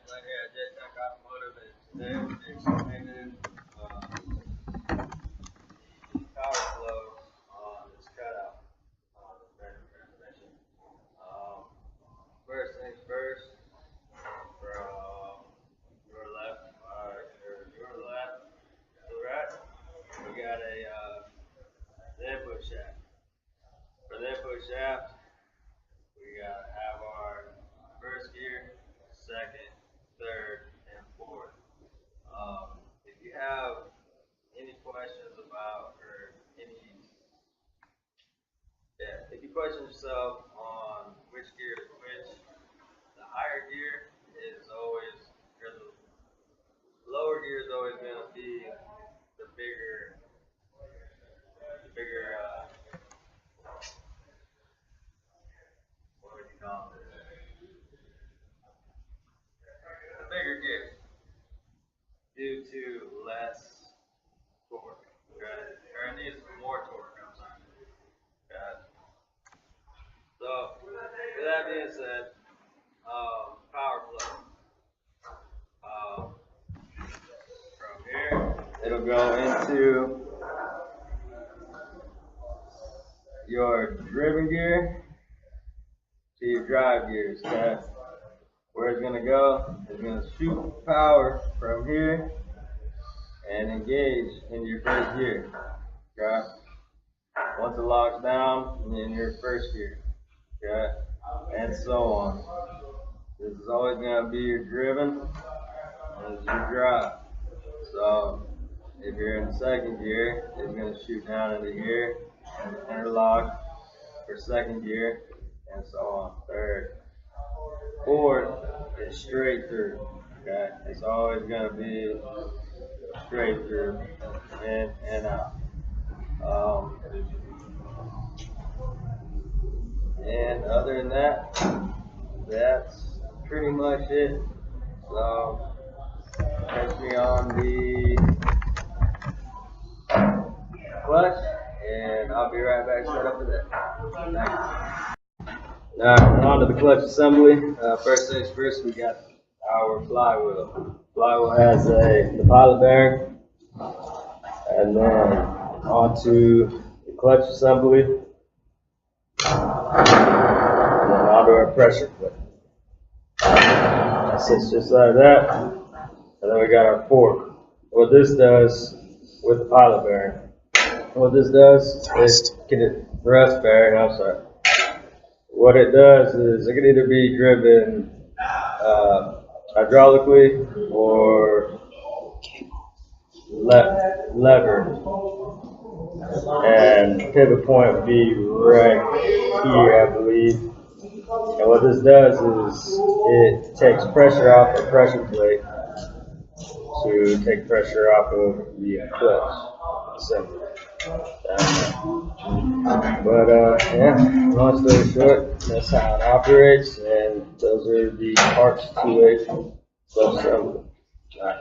right here at J-Tech Automotive, and today we're explaining the power flow on this cutout on this manual transmission. First things first, from your left to the right, we got the input shaft. For the input shaft, we gotta have our first gear, second, third, and fourth. If you have any questions about if you question yourself on which gear is which, the higher gear is always, or the lower gear is always going to be the bigger, what would you call it? The bigger gear, due to less torque, okay? Or it needs more torque, I'm sorry. Okay? So, with that being said, power flow. From here, it'll go into your driven gear to your drive gears, okay? Where it's gonna go, it's gonna shoot power from here and engage into your first gear, okay? Once it locks down, in your first gear, okay? And so on. This is always gonna be your driven and it's your drive. So if you're in second gear, it's gonna shoot down into here and interlock for second gear and so on. Third. Fourth is straight through. Okay, it's always gonna be straight through, in and out. And other than that, that's pretty much it. So catch me on the clutch, and I'll be right back set up for that. Thanks. Alright, on to the clutch assembly. First things first, we got our flywheel. Flywheel has the pilot bearing, and then onto the clutch assembly, and then onto our pressure plate. That sits just like that, and then we got our fork. What this does with the pilot bearing, what this does is get it thrust bearing. I'm sorry. What it does is it can either be driven hydraulically or levered, and pivot point would be right here, I believe. And what this does is it takes pressure off the pressure plate to take pressure off of the clutch assembly. Yeah, long story short, that's how it operates, and those are the parts to a clutch assembly. All right.